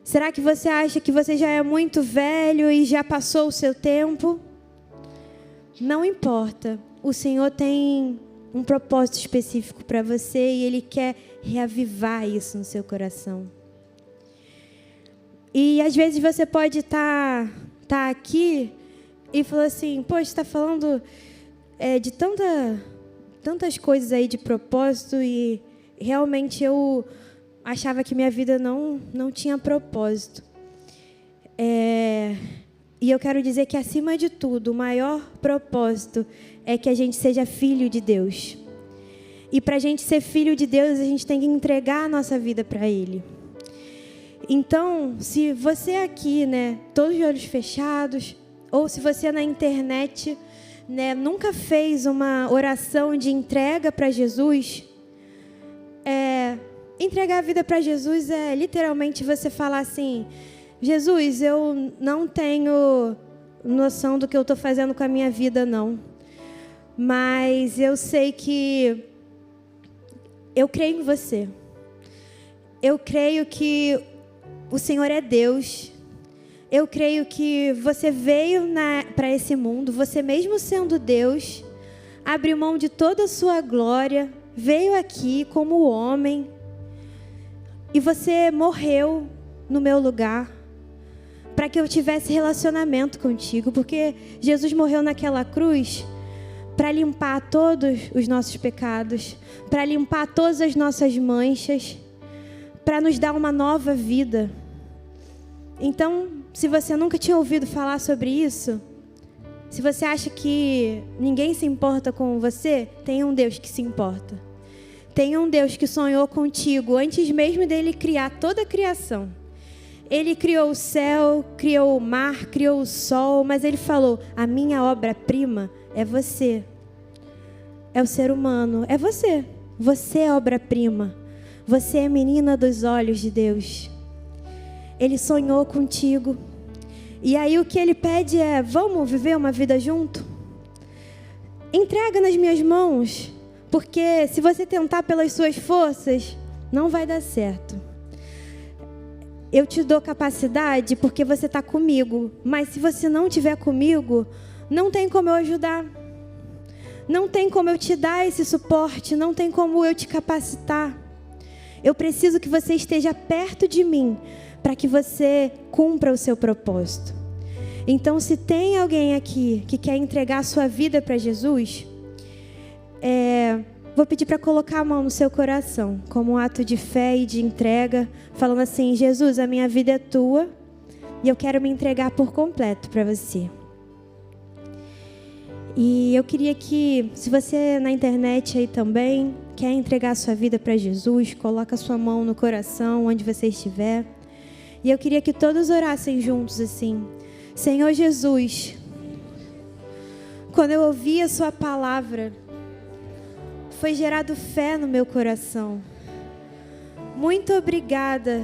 Será que você acha que você já é muito velho e já passou o seu tempo? Não importa. O Senhor tem um propósito específico para você e Ele quer reavivar isso no seu coração. E às vezes você pode estar aqui e falar assim, poxa, está falando de tantas coisas aí de propósito e realmente eu achava que minha vida não tinha propósito. E eu quero dizer que, acima de tudo, o maior propósito é que a gente seja filho de Deus. E para a gente ser filho de Deus, a gente tem que entregar a nossa vida para Ele. Então, se você aqui, todos os olhos fechados, ou se você na internet, nunca fez uma oração de entrega para Jesus, entregar a vida para Jesus é literalmente você falar assim, Jesus, eu não tenho noção do que eu estou fazendo com a minha vida, não. Mas eu sei que eu creio em você. Eu creio que o Senhor é Deus. Eu creio que você veio para esse mundo, você mesmo sendo Deus, abriu mão de toda a sua glória, veio aqui como homem, e você morreu no meu lugar, para que eu tivesse relacionamento contigo, porque Jesus morreu naquela cruz para limpar todos os nossos pecados, para limpar todas as nossas manchas, para nos dar uma nova vida. Então, se você nunca tinha ouvido falar sobre isso, se você acha que ninguém se importa com você, tem um Deus que se importa. Tem um Deus que sonhou contigo antes mesmo dele criar toda a criação. Ele criou o céu, criou o mar, criou o sol, mas ele falou, a minha obra-prima é você. É o ser humano, é você. Você é obra-prima. Você é menina dos olhos de Deus. Ele sonhou contigo. E aí o que ele pede é, vamos viver uma vida junto? Entrega nas minhas mãos, porque se você tentar pelas suas forças, não vai dar certo. Eu te dou capacidade porque você está comigo, mas se você não estiver comigo, não tem como eu ajudar. Não tem como eu te dar esse suporte, não tem como eu te capacitar. Eu preciso que você esteja perto de mim, para que você cumpra o seu propósito. Então, se tem alguém aqui que quer entregar a sua vida para Jesus, vou pedir para colocar a mão no seu coração, como um ato de fé e de entrega, falando assim, Jesus, a minha vida é tua, e eu quero me entregar por completo para você. E eu queria que, se você na internet aí também quer entregar a sua vida para Jesus, coloca a sua mão no coração, onde você estiver. E eu queria que todos orassem juntos assim. Senhor Jesus, quando eu ouvi a sua palavra, foi gerado fé no meu coração. Muito obrigada,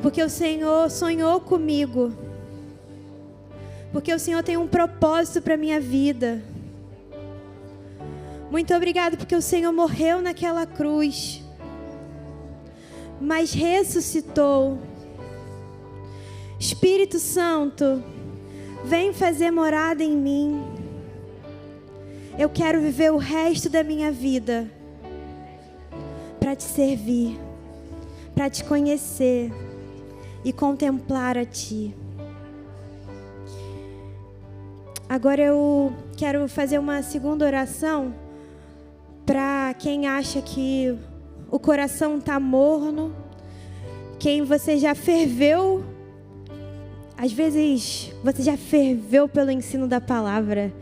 porque o Senhor sonhou comigo. Porque o Senhor tem um propósito para a minha vida. Muito obrigado porque o Senhor morreu naquela cruz, mas ressuscitou. Espírito Santo, vem fazer morada em mim. Eu quero viver o resto da minha vida para te servir, para te conhecer e contemplar a Ti. Agora eu quero fazer uma segunda oração para quem acha que o coração está morno, quem você já ferveu Às vezes você já ferveu pelo ensino da palavra,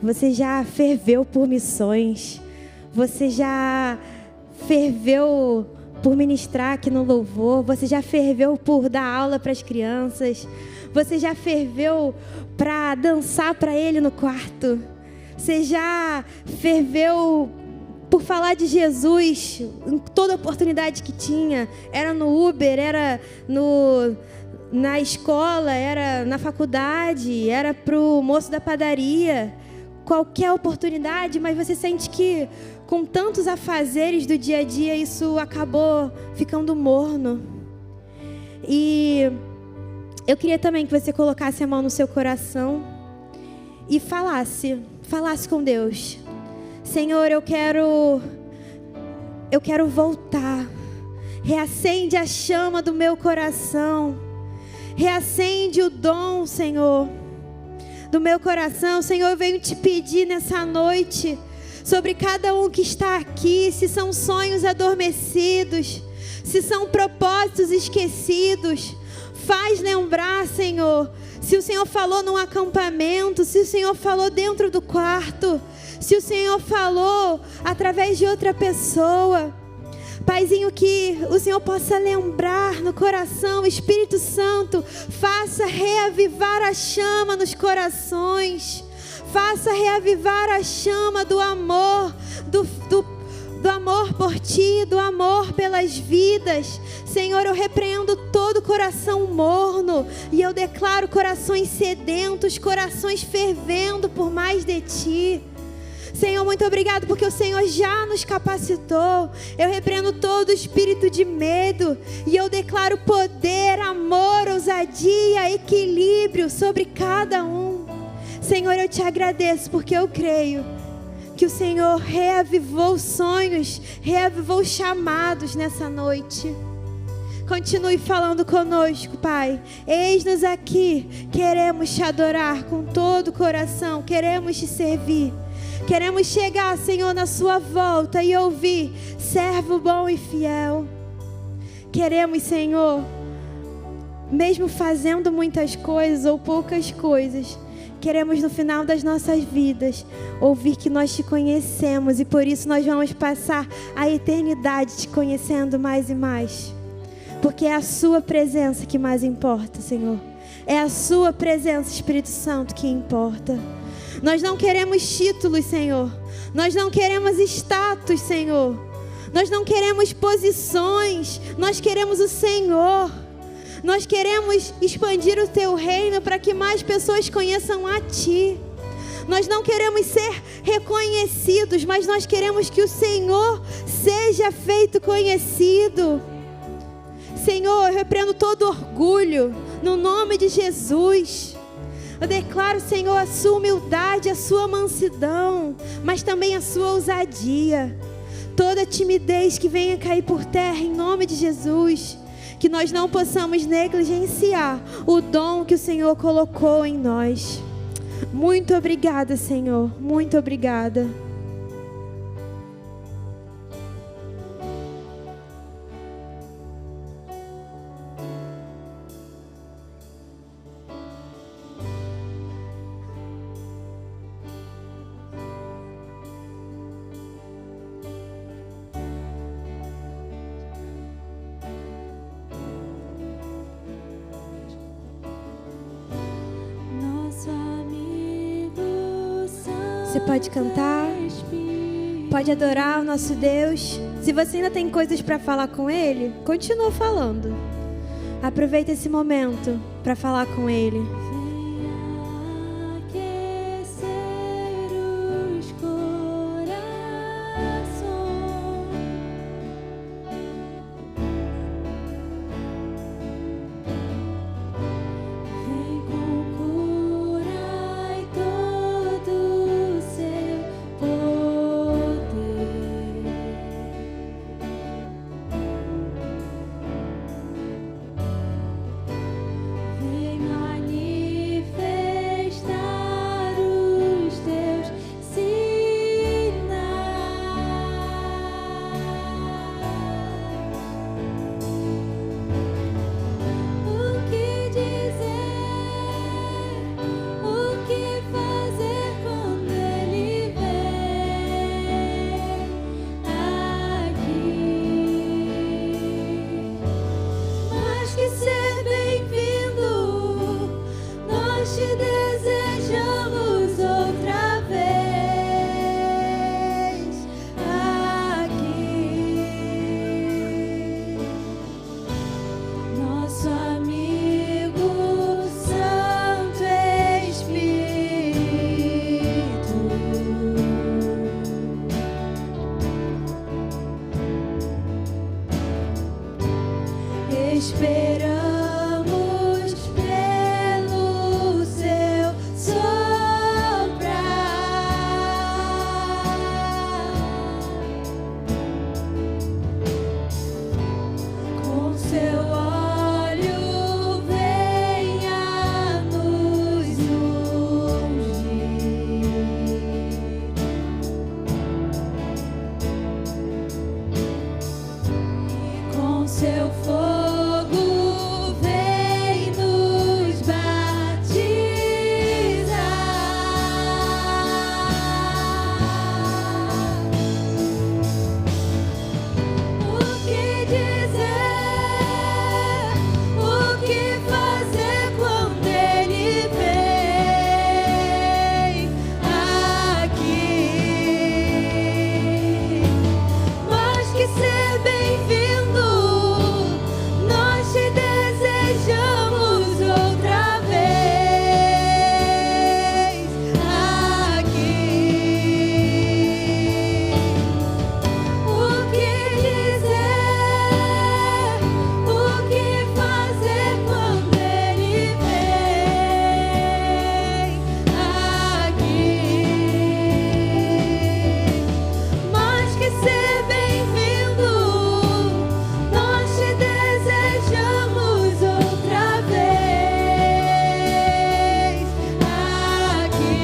você já ferveu por missões, você já ferveu por ministrar aqui no louvor, você já ferveu por dar aula para as crianças, você já ferveu para dançar para Ele no quarto, você já ferveu por falar de Jesus em toda oportunidade que tinha, era no Uber, era na escola, era na faculdade, era pro moço da padaria, qualquer oportunidade, mas você sente que com tantos afazeres do dia a dia isso acabou ficando morno. E eu queria também que você colocasse a mão no seu coração e falasse com Deus: Senhor, eu quero voltar. Reacende a chama do meu coração. Reacende o dom, Senhor, do meu coração. Senhor, eu venho te pedir nessa noite, sobre cada um que está aqui, se são sonhos adormecidos, se são propósitos esquecidos, faz lembrar, Senhor. Se o Senhor falou num acampamento, se o Senhor falou dentro do quarto, se o Senhor falou através de outra pessoa, Paizinho, que o Senhor possa lembrar no coração. Espírito Santo, faça reavivar a chama nos corações, faça reavivar a chama do amor, do amor por Ti, do amor pelas vidas. Senhor, eu repreendo todo coração morno e eu declaro corações sedentos, corações fervendo por mais de Ti. Senhor, muito obrigado porque o Senhor já nos capacitou. Eu repreendo todo espírito de medo e eu declaro poder, amor, ousadia, equilíbrio sobre cada um. Senhor, eu te agradeço porque eu creio que o Senhor reavivou sonhos, reavivou chamados nessa noite. Continue falando conosco, Pai. Eis-nos aqui, queremos te adorar com todo o coração, queremos te servir. Queremos chegar, Senhor, na sua volta e ouvir: servo bom e fiel. Queremos, Senhor, mesmo fazendo muitas coisas ou poucas coisas, queremos no final das nossas vidas ouvir que nós te conhecemos e por isso nós vamos passar a eternidade te conhecendo mais e mais. Porque é a sua presença que mais importa, Senhor. É a sua presença, Espírito Santo, que importa. Nós não queremos títulos, Senhor. Nós não queremos status, Senhor. Nós não queremos posições. Nós queremos o Senhor. Nós queremos expandir o Teu reino para que mais pessoas conheçam a Ti. Nós não queremos ser reconhecidos, mas nós queremos que o Senhor seja feito conhecido. Senhor, eu repreendo todo orgulho no nome de Jesus. Eu declaro, Senhor, a sua humildade, a sua mansidão, mas também a sua ousadia. Toda timidez que venha cair por terra em nome de Jesus. Que nós não possamos negligenciar o dom que o Senhor colocou em nós. Muito obrigada, Senhor. Muito obrigada. Você pode cantar, pode adorar o nosso Deus. Se você ainda tem coisas para falar com Ele, continua falando. Aproveita esse momento para falar com Ele. Vem esperamos pelo seu soprar. Com seu óleo venha nos ungir. Com seu fogo vem nos batizar. O que dizer, o que fazer quando Ele vem aqui? Mais que ser bem-vindo, nós te desejamos outra vez aqui. O que dizer, o que fazer quando Ele vem aqui? Mais que ser bem-vindo, nós te desejamos outra vez aqui.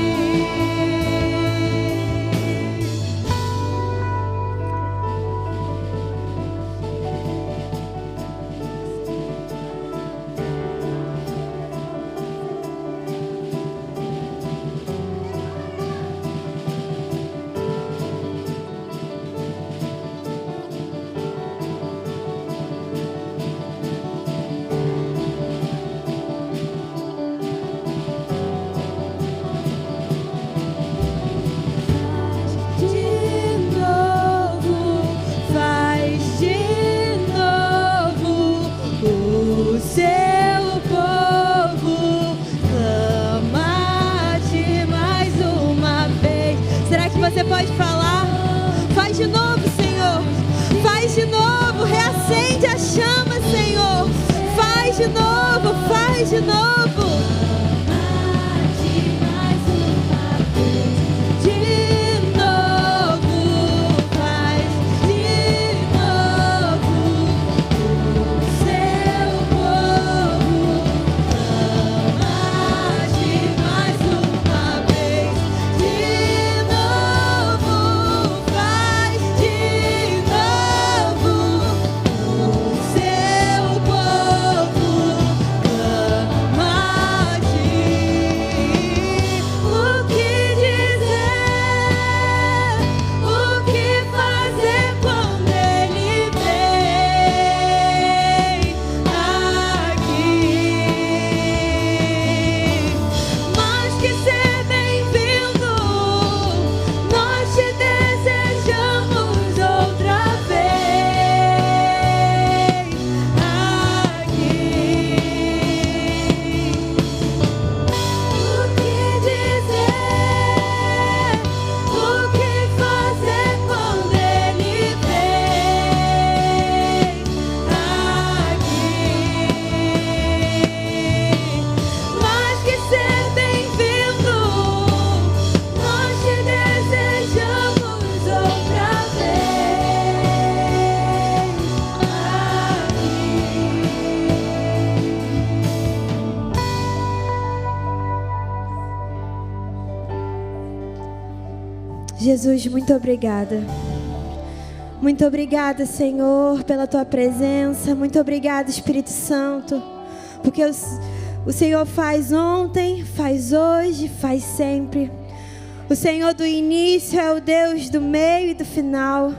Faz de novo, o seu povo clama-te mais uma vez. Será que você pode falar? Faz de novo, Senhor. Faz de novo, reacende a chama, Senhor. Faz de novo, faz de novo. De novo, faz de novo, o seu povo clama-te mais uma vez. De novo, faz de novo, o seu povo clama-te. O que dizer, o que fazer quando Ele vem aqui? Mais que ser bem-vindo, nós te desejamos outra vez aqui. O que dizer, o que fazer quando Ele vem aqui? Mais que ser bem-vindo, nós te desejamos outra vez aqui. Jesus, muito obrigada. Muito obrigada, Senhor, pela Tua presença. Muito obrigada, Espírito Santo, porque o Senhor faz ontem, faz hoje, faz sempre. O Senhor do início é o Deus do meio e do final.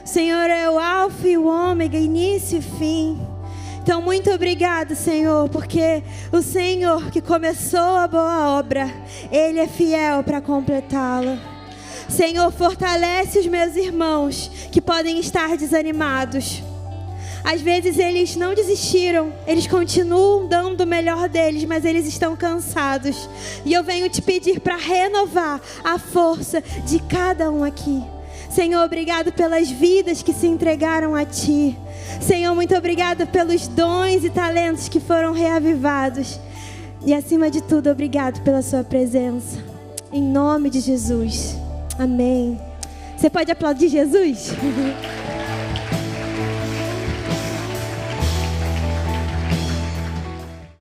O Senhor é o alfa e o ômega, início e fim. Então, muito obrigada, Senhor, porque o Senhor que começou a boa obra, Ele é fiel para completá-la. Senhor, fortalece os meus irmãos que podem estar desanimados. Às vezes eles não desistiram, eles continuam dando o melhor deles, mas eles estão cansados. E eu venho te pedir para renovar a força de cada um aqui. Senhor, obrigado pelas vidas que se entregaram a Ti. Senhor, muito obrigada pelos dons e talentos que foram reavivados. E acima de tudo, obrigado pela Sua presença. Em nome de Jesus. Amém. Você pode aplaudir Jesus?